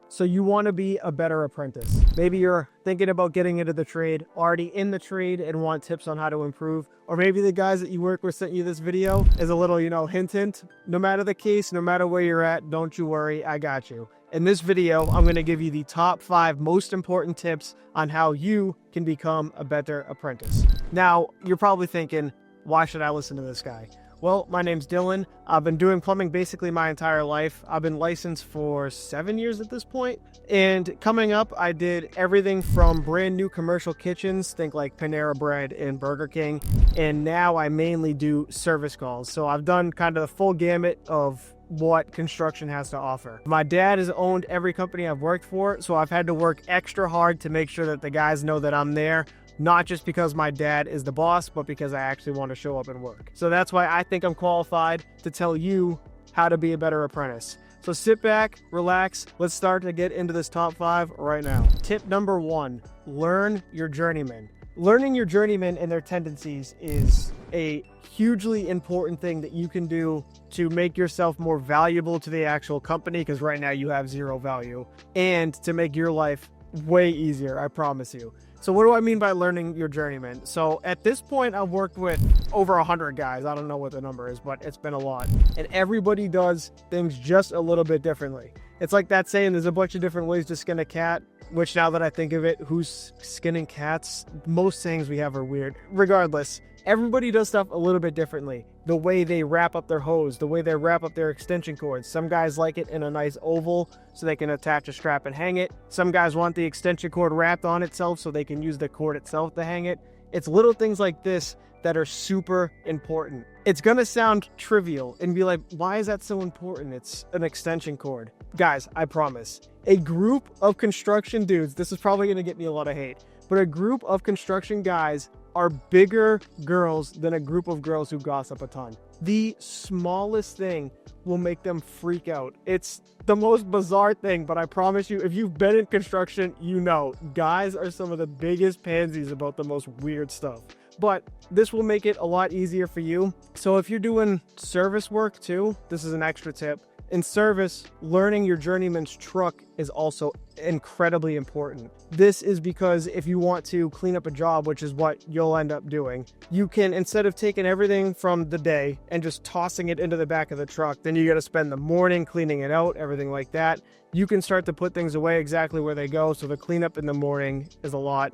So you want to be a better apprentice. Maybe you're thinking about getting into the trade, already in the trade and want tips on how to improve. Or maybe the guys that you work with sent you this video as a little, hint. No matter the case, no matter where you're at, don't you worry, I got you. In this video, I'm going to give you the top 5 most important tips on how you can become a better apprentice. Now, you're probably thinking, why should I listen to this guy? Well, my name's Dylan. I've been doing plumbing basically my entire life. I've been licensed for 7 years at this point. And coming up, I did everything from brand new commercial kitchens, think like Panera Bread and Burger King. And now I mainly do service calls. So I've done kind of the full gamut of what construction has to offer. My dad has owned every company I've worked for, so I've had to work extra hard to make sure that the guys know that I'm there. Not just because my dad is the boss, but because I actually want to show up and work. So that's why I think I'm qualified to tell you how to be a better apprentice. So sit back, relax, let's start to get into this top 5 right now. Tip number 1, learn your journeyman. Learning your journeyman and their tendencies is a hugely important thing that you can do to make yourself more valuable to the actual company, because right now you have 0 value, and to make your life way easier, I promise you. So what do I mean by learning your journeyman? So at this point, I've worked with over 100 guys. I don't know what the number is, but it's been a lot. And everybody does things just a little bit differently. It's like that saying, there's a bunch of different ways to skin a cat, which now that I think of it, who's skinning cats? Most sayings we have are weird. Regardless, everybody does stuff a little bit differently. The way they wrap up their hose, the way they wrap up their extension cords. Some guys like it in a nice oval so they can attach a strap and hang it. Some guys want the extension cord wrapped on itself so they can use the cord itself to hang it. It's little things like this that are super important. It's gonna sound trivial and be like, why is that so important? It's an extension cord. Guys, I promise, a group of construction dudes, this is probably gonna get me a lot of hate, but a group of construction guys are bigger girls than a group of girls who gossip a ton. The smallest thing will make them freak out. It's the most bizarre thing, but I promise you, if you've been in construction, you know, guys are some of the biggest pansies about the most weird stuff. But this will make it a lot easier for you. So if you're doing service work too, this is an extra tip. In service, learning your journeyman's truck is also incredibly important. This is because if you want to clean up a job, which is what you'll end up doing, you can, instead of taking everything from the day and just tossing it into the back of the truck, then you got to spend the morning cleaning it out, everything like that. You can start to put things away exactly where they go. So the cleanup in the morning is a lot,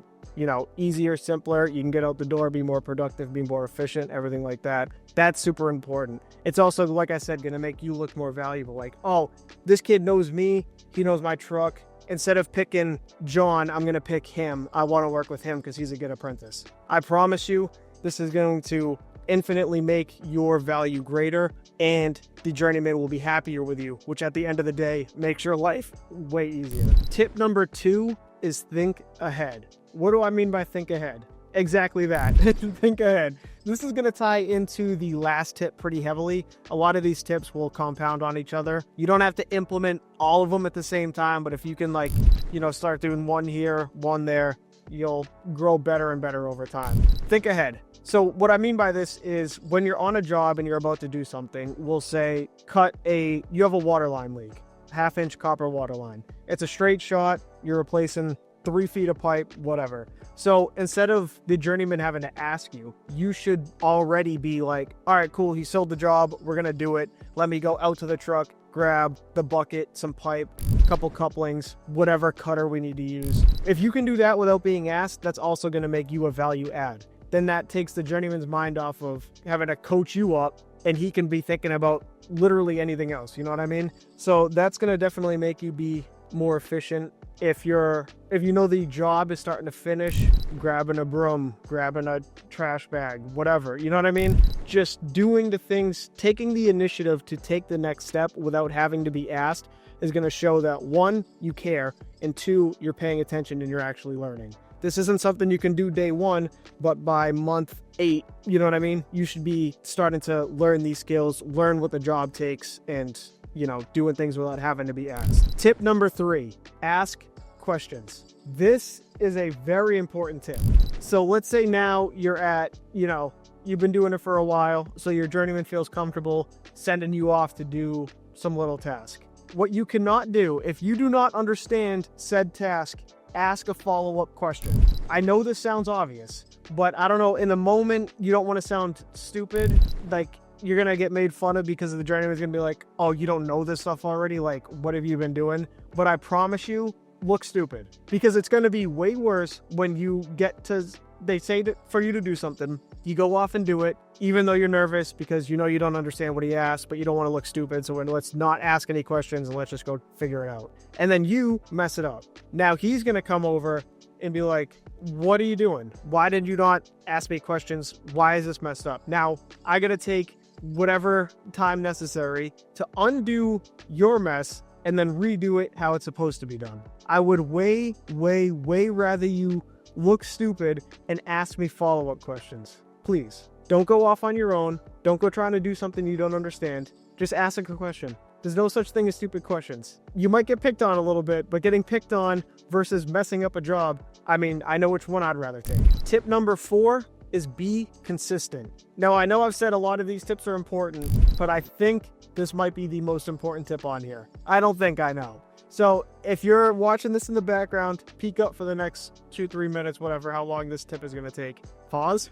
easier, simpler. You can get out the door, be more productive, be more efficient, everything like that. That's super important. It's also, like I said, going to make you look more valuable. Like, oh, this kid knows me. He knows my truck. Instead of picking John, I'm going to pick him. I want to work with him because he's a good apprentice. I promise you, this is going to infinitely make your value greater, and the journeyman will be happier with you, which at the end of the day makes your life way easier. Tip number 2 is think ahead. What do I mean by think ahead? Exactly that. Think ahead. This is going to tie into the last tip pretty heavily. A lot of these tips will compound on each other. You don't have to implement all of them at the same time, but if you can start doing one here, one there, you'll grow better and better over time. Think ahead. So what I mean by this is when you're on a job and you're about to do something, we'll say you have a water line leak, 1/2-inch copper water line. It's a straight shot. You're replacing 3 feet of pipe, whatever. So instead of the journeyman having to ask you, you should already be like, all right, cool, he sold the job, we're gonna do it. Let me go out to the truck, grab the bucket, some pipe, couple couplings, whatever cutter we need to use. If you can do that without being asked, that's also gonna make you a value add. Then that takes the journeyman's mind off of having to coach you up, and he can be thinking about literally anything else, you know what I mean? So that's gonna definitely make you be more efficient. If you know the job is starting to finish, grabbing a broom, grabbing a trash bag, whatever, you know what I mean? Just doing the things, taking the initiative to take the next step without having to be asked is going to show that 1, you care, and 2, you're paying attention and you're actually learning. This isn't something you can do day 1, but by month 8, you know what I mean? You should be starting to learn these skills, learn what the job takes, and doing things without having to be asked. Tip number 3, ask questions. This is a very important tip. So let's say now you're at, you've been doing it for a while, so your journeyman feels comfortable sending you off to do some little task. what you cannot do, if you do not understand said task, ask a follow-up question. I know this sounds obvious, but I don't know, in the moment, you don't want to sound stupid. Like, you're going to get made fun of because the journeyman's going to be like, oh, you don't know this stuff already? Like, what have you been doing? But I promise you, look stupid. Because it's going to be way worse when you get to, they say that for you to do something, you go off and do it, even though you're nervous because you know you don't understand what he asked, but you don't want to look stupid. So let's not ask any questions and let's just go figure it out. And then you mess it up. Now he's going to come over and be like, what are you doing? Why did you not ask me questions? Why is this messed up? Now I got to take whatever time necessary to undo your mess and then redo it how it's supposed to be done. I would way rather you look stupid and ask me follow-up questions. Please, don't go off on your own. Don't go trying to do something you don't understand. Just ask a question. There's no such thing as stupid questions. You might get picked on a little bit, but getting picked on versus messing up a job, I mean, I know which one I'd rather take. Tip number 4 is be consistent. Now, I know I've said a lot of these tips are important, but I think this might be the most important tip on here. I don't think I know. So if you're watching this in the background, peek up for the next 2-3 minutes, whatever, how long this tip is going to take. Pause.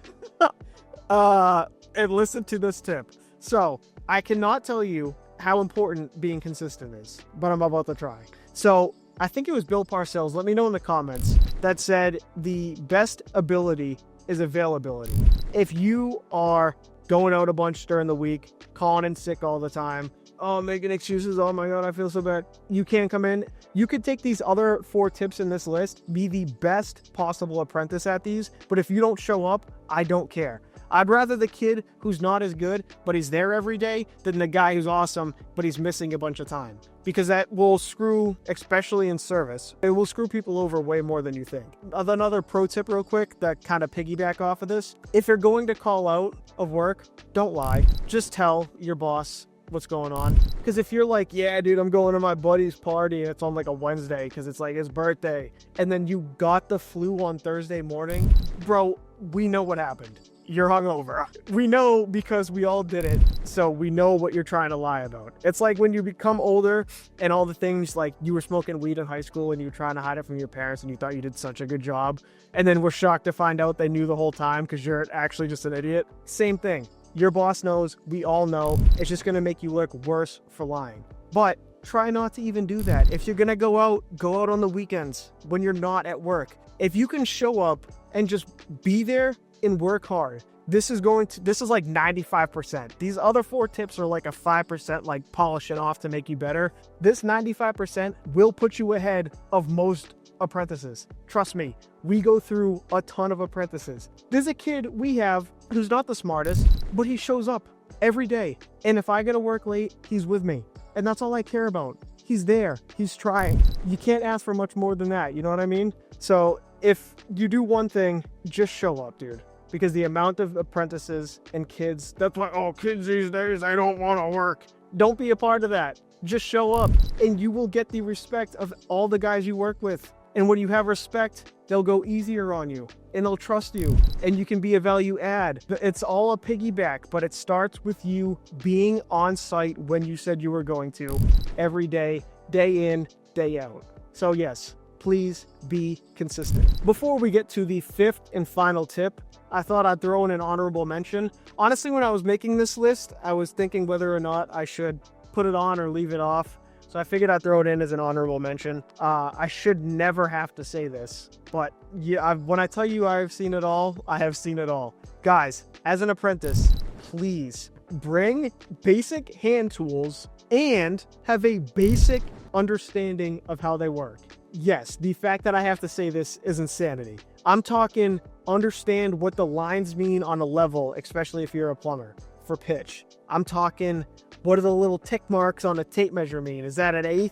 And listen to this tip. So I cannot tell you how important being consistent is, but I'm about to try. So I think it was Bill Parcells, let me know in the comments, that said the best ability is availability. If you are going out a bunch during the week, calling in sick all the time, oh, making excuses, oh my God, I feel so bad, you can't come in. You could take these other 4 tips in this list, be the best possible apprentice at these, but if you don't show up, I don't care. I'd rather the kid who's not as good, but he's there every day, than the guy who's awesome, but he's missing a bunch of time. Because that will screw, especially in service, it will screw people over way more than you think. Another pro tip real quick that kind of piggyback off of this, if you're going to call out of work, don't lie. Just tell your boss what's going on. Because if you're like, yeah, dude, I'm going to my buddy's party and it's on like a Wednesday because it's like his birthday, and then you got the flu on Thursday morning, bro, we know what happened. You're hungover. We know because we all did it, so we know what you're trying to lie about. It's like when you become older and all the things, like you were smoking weed in high school and you were trying to hide it from your parents and you thought you did such a good job, and then we're shocked to find out they knew the whole time because you're actually just an idiot. Same thing. Your boss knows, we all know. It's just going to make you look worse for lying. But try not to even do that. If you're going to go out on the weekends when you're not at work. If you can show up and just be there and work hard, this is like 95%. These other 4 tips are like a 5%, like polish it off to make you better. This 95% will put you ahead of most apprentices. Trust me, we go through a ton of apprentices. There's a kid we have who's not the smartest, but he shows up every day. And if I get to work late, he's with me. And that's all I care about. He's there. He's trying. You can't ask for much more than that. You know what I mean? So if you do one thing, just show up, dude. Because the amount of apprentices and kids, that's why, oh, kids these days, I don't want to work. Don't be a part of that. Just show up and you will get the respect of all the guys you work with. And when you have respect, they'll go easier on you and they'll trust you and you can be a value add. It's all a piggyback, but it starts with you being on site when you said you were going to every day, day in, day out. So yes, please be consistent. Before we get to the 5th and final tip, I thought I'd throw in an honorable mention. Honestly, when I was making this list, I was thinking whether or not I should put it on or leave it off. So I figured I'd throw it in as an honorable mention. I should never have to say this, but yeah, when I tell you I've seen it all, I have seen it all. Guys, as an apprentice, please bring basic hand tools and have a basic understanding of how they work. Yes, the fact that I have to say this is insanity. I'm talking understand what the lines mean on a level, especially if you're a plumber, for pitch. I'm talking, what do the little tick marks on a tape measure mean? Is that an 1/8?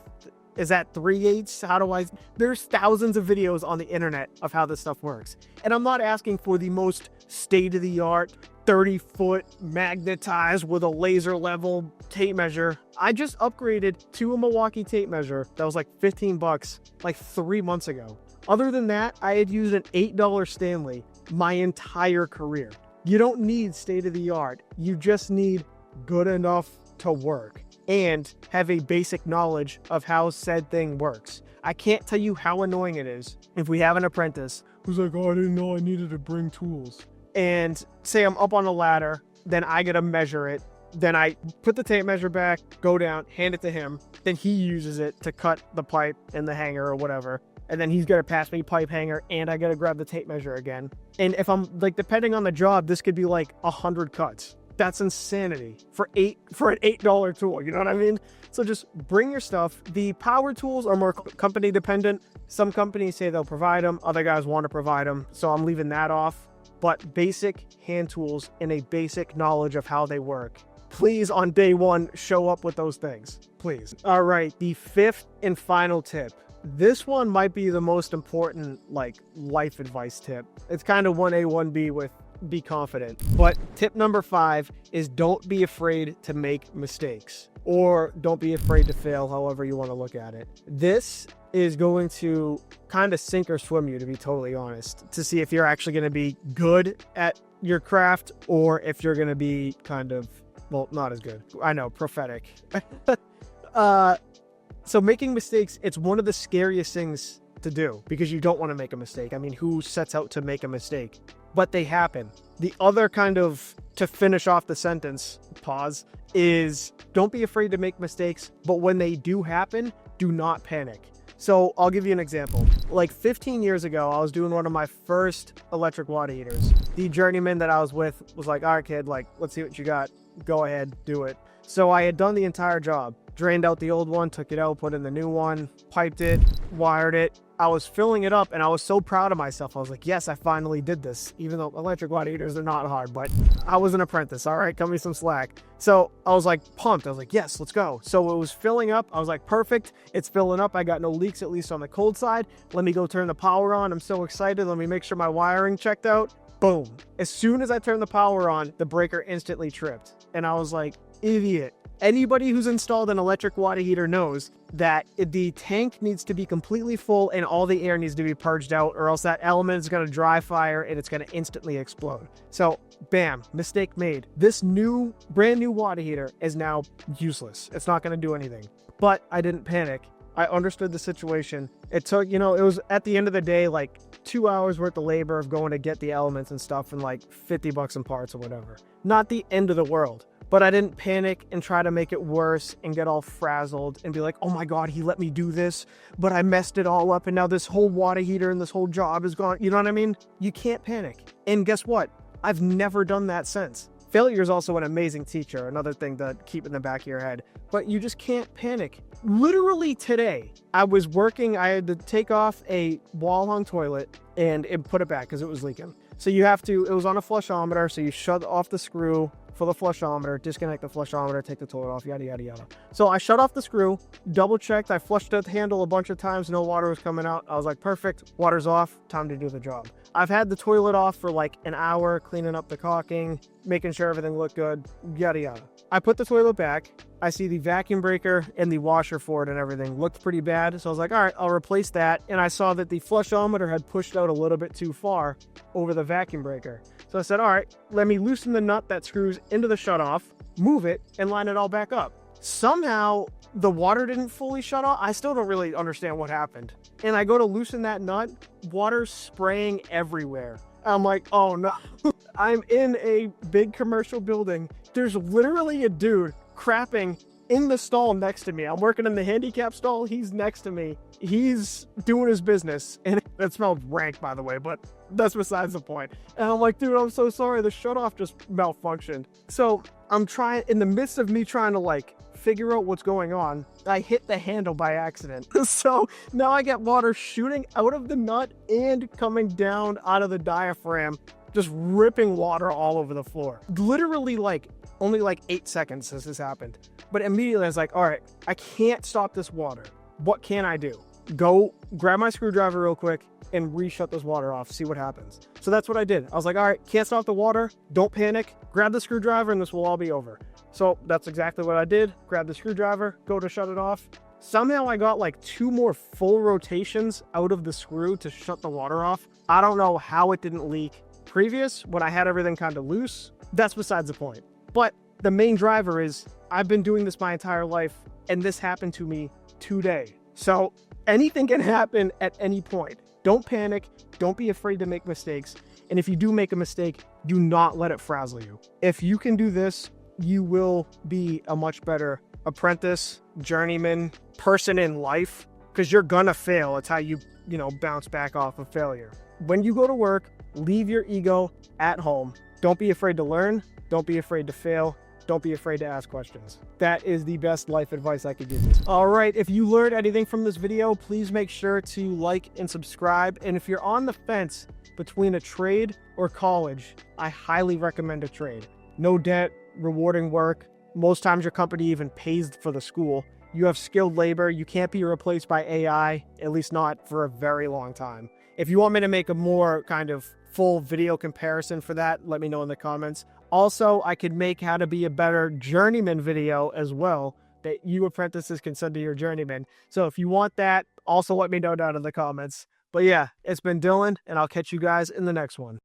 Is that 3/8? There's thousands of videos on the internet of how this stuff works. And I'm not asking for the most state-of-the-art 30-foot magnetized with a laser level tape measure. I just upgraded to a Milwaukee tape measure that was like 15 bucks like 3 months ago. Other than that, I had used an $8 Stanley my entire career. You don't need state-of-the-art. You just need good enough to work. and have a basic knowledge of how said thing works. I can't tell you how annoying it is if we have an apprentice who's like, oh, I didn't know I needed to bring tools. And say I'm up on a ladder, then I gotta measure it. Then I put the tape measure back, go down, hand it to him. Then he uses it to cut the pipe in the hanger or whatever. And then he's gonna pass me pipe hanger and I gotta grab the tape measure again. And if I'm like, depending on the job, this could be like 100 cuts. That's insanity for an $8 tool. You know what I mean? So just bring your stuff. The power tools are more company dependent. Some companies say they'll provide them. Other guys want to provide them. So I'm leaving that off. But basic hand tools and a basic knowledge of how they work. Please, on day one, show up with those things. Please. All right. The fifth and final tip. This one might be the most important, like, life advice tip. It's kind of 1A, 1B with be confident. But tip number 5 is don't be afraid to make mistakes, or don't be afraid to fail, however you want to look at it. This is going to kind of sink or swim you, to be totally honest, to see if you're actually going to be good at your craft or if you're going to be kind of, well, not as good. I know, prophetic. So making mistakes, it's one of the scariest things to do because you don't want to make a mistake. I mean, who sets out to make a mistake? But they happen. The other kind of, to finish off the sentence, pause, is don't be afraid to make mistakes, but when they do happen, do not panic. So I'll give you an example. Like 15 years ago, I was doing one of my first electric water heaters. The journeyman that I was with was like, all right, kid, like, let's see what you got. Go ahead, do it. So I had done the entire job. Drained out the old one, took it out, put in the new one, piped it, wired it. I was filling it up and I was so proud of myself. I was like, yes, I finally did this. Even though electric water heaters are not hard, but I was an apprentice. All right, cut me some slack. So I was like pumped. I was like, yes, let's go. So it was filling up. I was like, perfect. It's filling up. I got no leaks, at least on the cold side. Let me go turn the power on. I'm so excited. Let me make sure my wiring checked out. Boom. As soon as I turned the power on, the breaker instantly tripped. And I was like, idiot. Anybody who's installed an electric water heater knows that the tank needs to be completely full and all the air needs to be purged out, or else that element is going to dry fire and it's going to instantly explode. So bam, mistake made. This brand new water heater is now useless. It's not going to do anything. But I didn't panic. I understood the situation. It took, it was at the end of the day, like 2 hours worth of labor of going to get the elements and stuff and like $50 in parts or whatever. Not the end of the world. But I didn't panic and try to make it worse and get all frazzled and be like, oh my God, he let me do this, but I messed it all up and now this whole water heater and this whole job is gone. You know what I mean? You can't panic. And guess what? I've never done that since. Failure is also an amazing teacher, another thing to keep in the back of your head. But you just can't panic. Literally today, I was working, I had to take off a wall-hung toilet and put it back because it was leaking. So it was on a flushometer, so you shut off the screw for the flushometer, disconnect the flushometer, take the toilet off, yada, yada, yada. So I shut off the screw, double checked, I flushed the handle a bunch of times, no water was coming out. I was like, perfect, water's off, time to do the job. I've had the toilet off for like an hour, cleaning up the caulking, making sure everything looked good, yada, yada. I put the toilet back. I see the vacuum breaker and the washer for it and everything looked pretty bad. So I was like, all right, I'll replace that. And I saw that the flushometer had pushed out a little bit too far over the vacuum breaker. So I said, all right, let me loosen the nut that screws into the shutoff, move it, and line it all back up. Somehow, the water didn't fully shut off. I still don't really understand what happened. And I go to loosen that nut, water spraying everywhere. I'm like, oh no. I'm in a big commercial building. There's literally a dude crapping in the stall next to me. I'm working in the handicap stall. He's next to me. He's doing his business. And it smelled rank, by the way, but that's besides the point. And I'm like, dude, I'm so sorry. The shutoff just malfunctioned. So I'm trying, in the midst of me trying to like figure out what's going on, I hit the handle by accident. So now I get water shooting out of the nut and coming down out of the diaphragm, just ripping water all over the floor. Literally only 8 seconds since this happened. But immediately I was like, all right, I can't stop this water. What can I do? Go grab my screwdriver real quick and re-shut this water off, see what happens. So that's what I did. I was like, all right, can't stop the water, don't panic, grab the screwdriver and this will all be over. So that's exactly what I did. Grab the screwdriver, go to shut it off. Somehow I got like 2 more full rotations out of the screw to shut the water off. I don't know how it didn't leak previous when I had everything kind of loose. That's besides the point. But the main driver is I've been doing this my entire life, and this happened to me today. So anything can happen at any point. Don't panic. Don't be afraid to make mistakes. And if you do make a mistake, do not let it frazzle you. If you can do this, you will be a much better apprentice, journeyman, person in life, because you're gonna fail. It's how you bounce back off of failure. When you go to work, leave your ego at home. Don't be afraid to learn. Don't be afraid to fail. Don't be afraid to ask questions. That is the best life advice I could give you. All right, if you learned anything from this video, please make sure to like and subscribe. And if you're on the fence between a trade or college, I highly recommend a trade. No debt, rewarding work. Most times your company even pays for the school. You have skilled labor. You can't be replaced by AI, at least not for a very long time. If you want me to make a more kind of full video comparison for that, let me know in the comments. Also, I could make how to be a better journeyman video as well that you apprentices can send to your journeyman. So if you want that, also let me know down in the comments. But yeah, it's been Dylan, and I'll catch you guys in the next one.